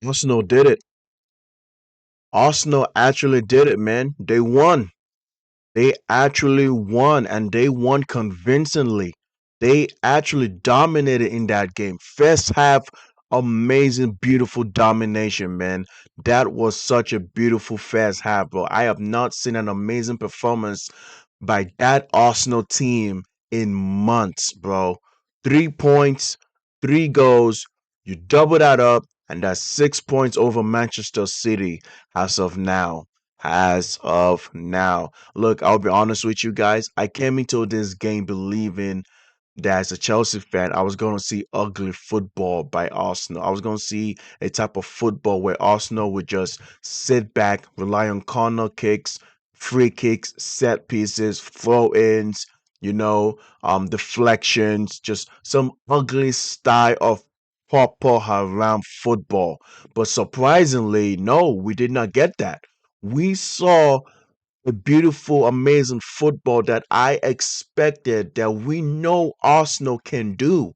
Arsenal did it. Arsenal actually did it, man. They won. They actually won, and they won convincingly. They actually dominated in that game. First half, amazing, beautiful domination, man. That was such a beautiful first half, bro. I have not seen an amazing performance by that Arsenal team in months, bro. 3 points, 3 goals. You double that up, and that's 6 points over Manchester City as of now. As of now. Look, I'll be honest with you guys. I came into this game believing that as a Chelsea fan, I was going to see ugly football by Arsenal. I was going to see a type of football where Arsenal would just sit back, rely on corner kicks, free kicks, set pieces, throw ins, deflections, just some ugly style of proper around football. But surprisingly, no, we did not get that. We saw a beautiful, amazing football that I expected that we know Arsenal can do.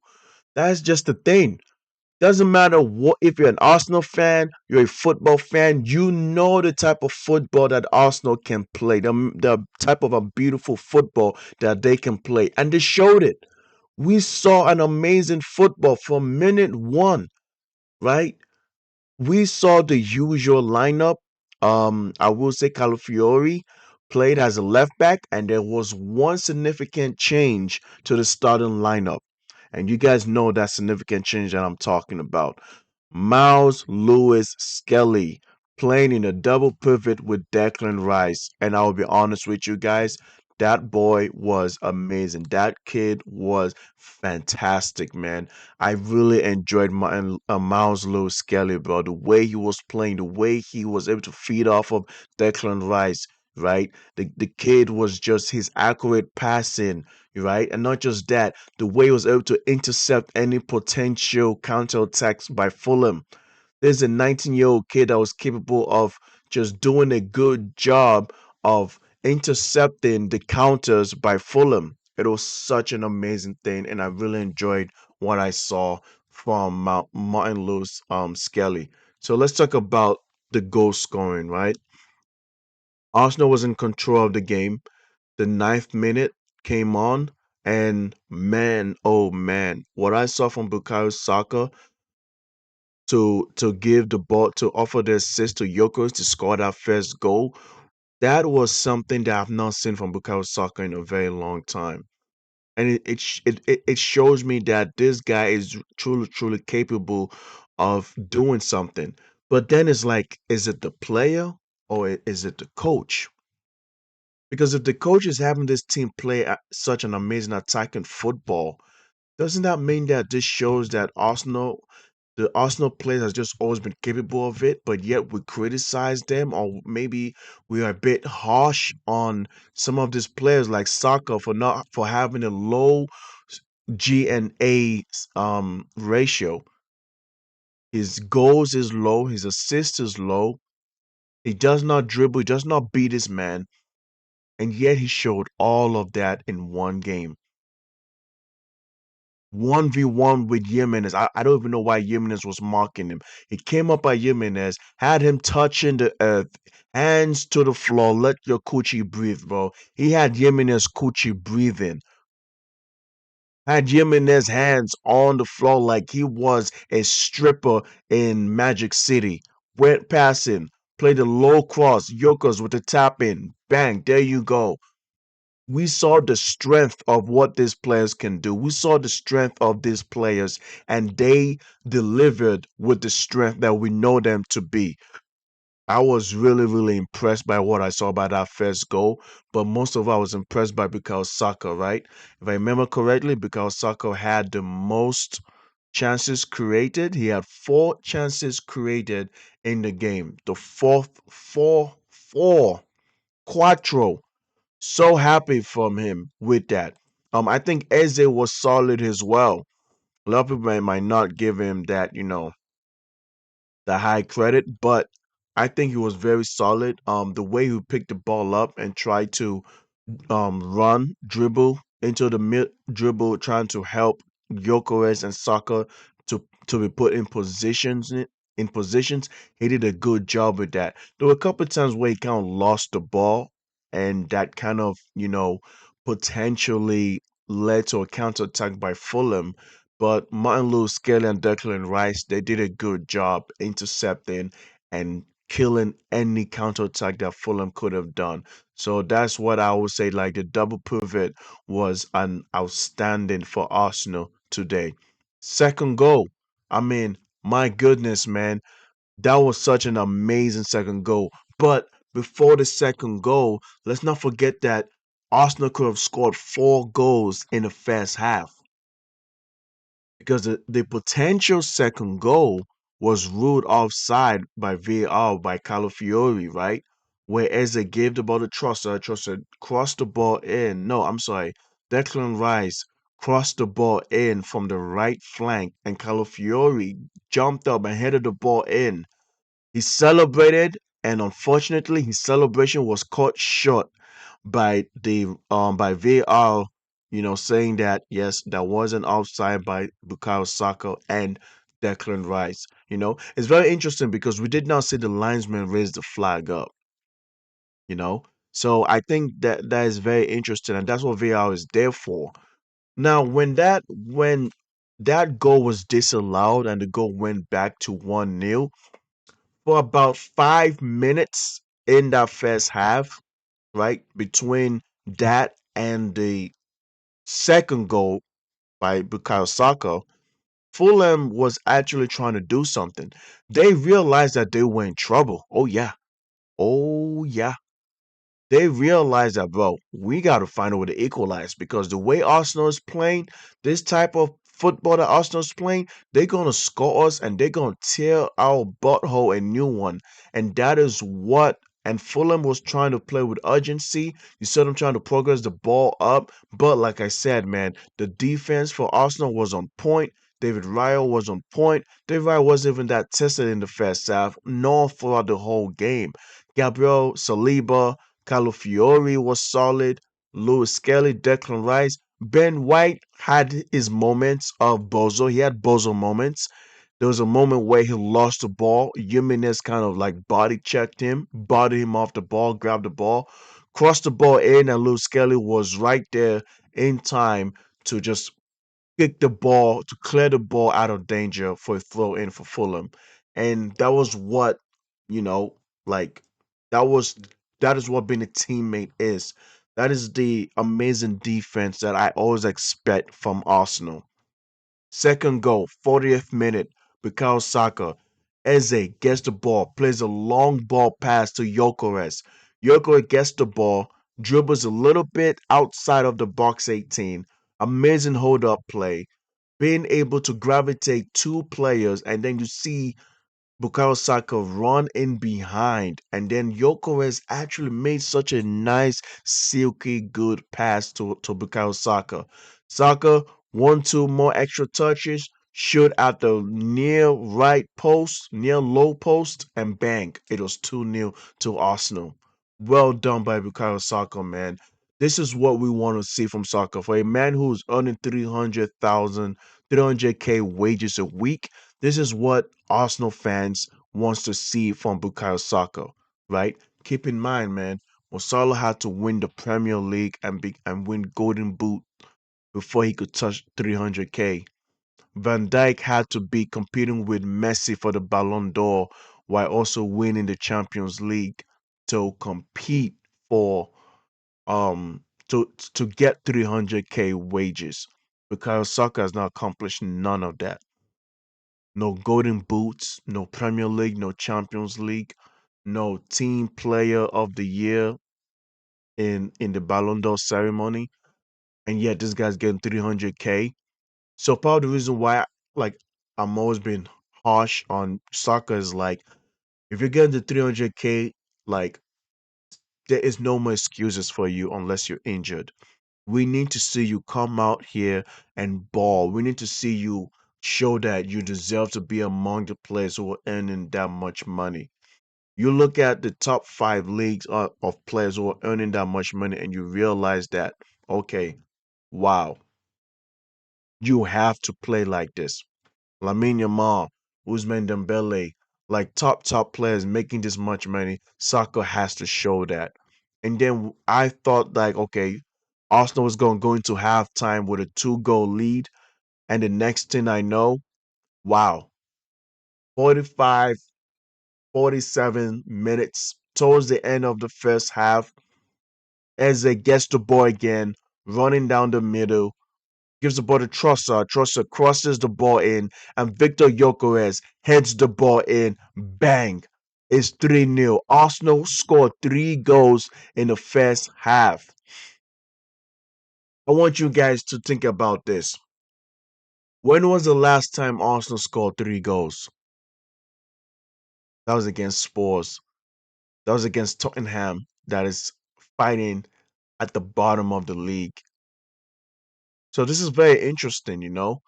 That's just the thing. Doesn't matter what if you're an Arsenal fan, you're a football fan, you know the type of football that Arsenal can play, the type of a beautiful football that they can play. And they showed it. We saw an amazing football from minute one, right? We saw the usual lineup. I will say Calafiori played as a left back, and there was one significant change to the starting lineup. And you guys know that significant change that I'm talking about. Miles Lewis Skelly playing in a double pivot with Declan Rice. And I'll be honest with you guys, that boy was amazing. That kid was fantastic, man. I really enjoyed Miles Lewis Skelly, bro. The way he was playing, the way he was able to feed off of Declan Rice, right? The kid was just his accurate passing, right? And not just that, the way he was able to intercept any potential counterattacks by Fulham. There's a 19-year-old kid that was capable of just doing a good job of intercepting the counters by Fulham. It was such an amazing thing, and I really enjoyed what I saw from Martin Lewis Skelly. So let's talk about the goal scoring, right? Arsenal was in control of the game. The ninth minute came on, and man, oh man, what I saw from Bukayo Saka to give the ball to offer the assist to Yokos to score that first goal, that was something that I've not seen from Bukayo Saka in a very long time. And it shows me that this guy is truly capable of doing something. But then it's like, is it the player or is it the coach? Because if the coach is having this team play such an amazing attacking football, doesn't that mean that this shows that the Arsenal players has just always been capable of it, but yet we criticize them, or maybe we are a bit harsh on some of these players like Saka for having a low G and A ratio. His goals is low, his assist is low. He does not dribble, he does not beat his man, and yet he showed all of that in one game. 1v1 with Jimenez. I don't even know why Jimenez was marking him. He came up by Jimenez, had him touching the earth, hands to the floor. Let your coochie breathe, bro. He had Jimenez coochie breathing. Had Jimenez hands on the floor like he was a stripper in Magic City. Went passing, played the low cross, Yokers with the tap in. Bang, there you go. We saw the strength of what these players can do. We saw the strength of these players, and they delivered with the strength that we know them to be. I was really impressed by what I saw by that first goal, but most of all, I was impressed by Bukayo Saka, right? If I remember correctly, Bukayo Saka had the most chances created. He had 4 chances created in the game. The fourth, four, quattro. So happy from him with that. I think Eze was solid as well. A lot of people might not give him that, the high credit, but I think he was very solid. The way he picked the ball up and tried to run, dribble into the mid dribble, trying to help Gyokeres and Saka to be put in positions in positions, he did a good job with that. There were a couple of times where he kind of lost the ball, and that kind of, potentially led to a counterattack by Fulham. But Martin Lewis, Skelly, and Declan Rice, they did a good job intercepting and killing any counterattack that Fulham could have done. So that's what I would say. Like the double pivot was an outstanding for Arsenal today. Second goal. I mean, my goodness, man, that was such an amazing second goal. But before the second goal, let's not forget that Arsenal could have scored 4 goals in the first half because the potential second goal was ruled offside by VAR by Calafiori, right? Where Eze gave the ball to Trossard crossed the ball in. No, I'm sorry. Declan Rice crossed the ball in from the right flank, and Calafiori jumped up and headed the ball in. He celebrated, and unfortunately, his celebration was cut short by VAR, saying that yes, that wasn't offside by Bukayo Saka and Declan Rice. It's very interesting because we did not see the linesman raise the flag up. You know, so I think that is very interesting, and that's what VAR is there for. Now, when that goal was disallowed and the goal went back to 1-0 for about 5 minutes in that first half, right? Between that and the second goal by Bukayo Saka, Fulham was actually trying to do something. They realized that they were in trouble. Oh yeah. Oh yeah. They realized that, bro, we got to find a way to equalize because the way Arsenal is playing, this type of football that Arsenal is playing, they're going to score us and they're going to tear our butthole a new one. And that is what. And Fulham was trying to play with urgency. You saw them trying to progress the ball up. But like I said, man, the defense for Arsenal was on point. David Raya was on point. David Raya wasn't even that tested in the first half, nor throughout the whole game. Gabriel Saliba, Calafiori was solid. Lewis Skelly, Declan Rice. Ben White had his moments of bozo. He had bozo moments. There was a moment where he lost the ball. Jimenez kind of like body checked him, bodied him off the ball, grabbed the ball, crossed the ball in, and Lewis Skelly was right there in time to just kick the ball, to clear the ball out of danger for a throw in for Fulham. And that was what, you know, like that was that is what being a teammate is. That is the amazing defense that I always expect from Arsenal. Second goal, 40th minute, Bukayo Saka. Eze gets the ball, plays a long ball pass to Gyokeres. Gyökeres gets the ball, dribbles a little bit outside of the box 18. Amazing hold up play. Being able to gravitate two players, and then you see Bukayo Saka run in behind, and then Gyökeres actually made such a nice, silky, good pass to Bukayo Saka. Saka, one, two more extra touches, shoot at the near right post, near low post, and bang, it was 2-0 to Arsenal. Well done by Bukayo Saka, man. This is what we want to see from Saka. For a man who's earning 300k wages a week, this is what Arsenal fans wants to see from Bukayo Saka, right? Keep in mind, man, Salah had to win the Premier League and win Golden Boot before he could touch 300k. Van Dijk had to be competing with Messi for the Ballon d'Or while also winning the Champions League to compete for to get 300k wages. Bukayo Saka has not accomplished none of that. No golden boots, no Premier League, no Champions League, no team player of the year in the Ballon d'Or ceremony, and yet this guy's getting 300k. So part of the reason why like I'm always been harsh on soccer is like if you're getting the 300k, like there is no more excuses for you unless you're injured. We need to see you come out here and ball. We need to see you show that you deserve to be among the players who are earning that much money. You look at the top 5 leagues of players who are earning that much money and you realize that, okay, wow, you have to play like this. Lamine Yamal, Ousmane Dembele, like top players making this much money, soccer has to show that. And then I thought like, okay, Arsenal was going to go into halftime with a 2 goal lead, and the next thing I know, wow, 45, 47 minutes towards the end of the first half, Eze gets the ball again, running down the middle, gives the ball to Trossard. Trossard crosses the ball in, and Victor Gyokeres heads the ball in. Bang! It's 3-0. Arsenal scored 3 goals in the first half. I want you guys to think about this. When was the last time Arsenal scored 3 goals? That was against Spurs. That was against Tottenham, that is fighting at the bottom of the league. So this is very interesting, you know.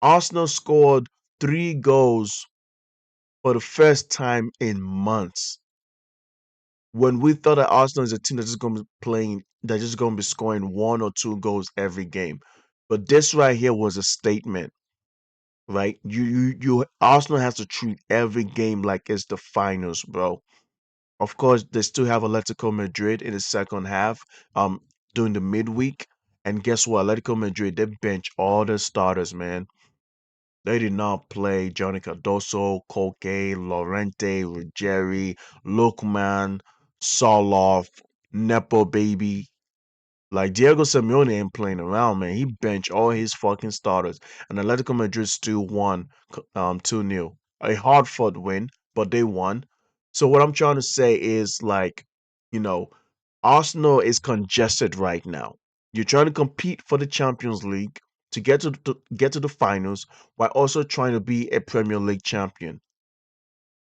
Arsenal scored 3 goals for the first time in months. When we thought that Arsenal is a team that's just going to be playing, that's just going to be scoring 1 or 2 goals every game. But this right here was a statement, right? Arsenal has to treat every game like it's the finals, bro. Of course, they still have Atletico Madrid in the second half, during the midweek. And guess what? Atletico Madrid, they bench all their starters, man. They did not play Johnny Cardoso, Koke, Lorente, Ruggieri, Lookman, Soloff, Nepo Baby. Like Diego Simeone ain't playing around, man. He benched all his fucking starters, and Atletico Madrid still won 2-0. A hard fought win, but they won. So what I'm trying to say is like, you know, Arsenal is congested right now. You're trying to compete for the Champions League to get to the finals while also trying to be a Premier League champion.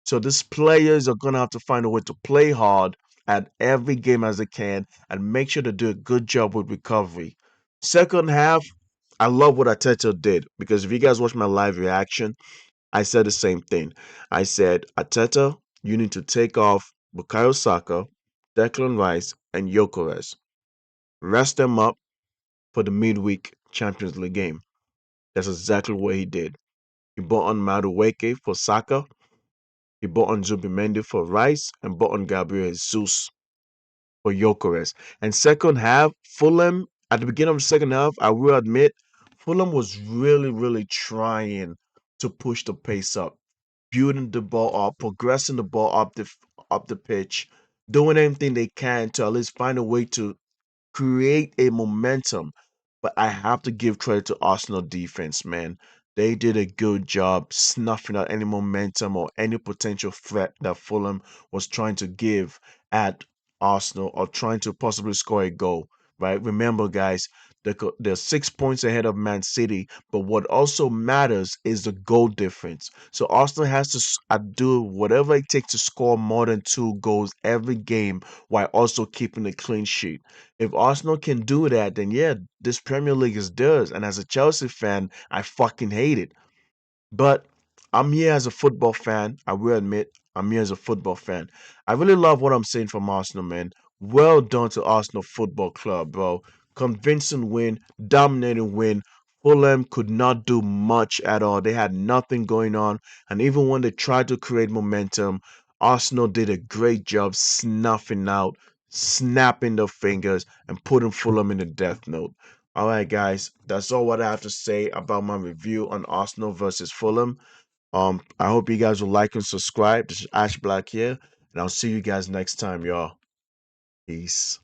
So these players are gonna have to find a way to play hard at every game as they can and make sure they do a good job with recovery. Second half, I love what Ateta did because if you guys watch my live reaction, I said the same thing. I said, Ateta, you need to take off Bukayo Saka, Declan Rice, and Gyökeres. Rest them up for the midweek Champions League game. That's exactly what he did. He brought on Madueke for Saka, he brought on Zubimendi for Rice, and brought on Gabriel Jesus for Gyökeres. And second half, Fulham, at the beginning of the second half, I will admit, Fulham was really trying to push the pace up, building the ball up, progressing the ball up the pitch, doing anything they can to at least find a way to create a momentum. But I have to give credit to Arsenal defense, man. They did a good job snuffing out any momentum or any potential threat that Fulham was trying to give at Arsenal or trying to possibly score a goal. Right? Remember, guys, they're 6 points ahead of Man City, but what also matters is the goal difference. So Arsenal has to do whatever it takes to score more than 2 goals every game while also keeping a clean sheet. If Arsenal can do that, then yeah, this Premier League is theirs. And as a Chelsea fan, I fucking hate it. But I'm here as a football fan. I will admit, I'm here as a football fan. I really love what I'm seeing from Arsenal, man. Well done to Arsenal Football Club, bro. Convincing win, dominating win. Fulham could not do much at all. They had nothing going on. And even when they tried to create momentum, Arsenal did a great job snuffing out, snapping their fingers, and putting Fulham in the death note. All right, guys, that's all what I have to say about my review on Arsenal versus Fulham. I hope you guys will like and subscribe. This is Ash Black here, and I'll see you guys next time, y'all. Peace.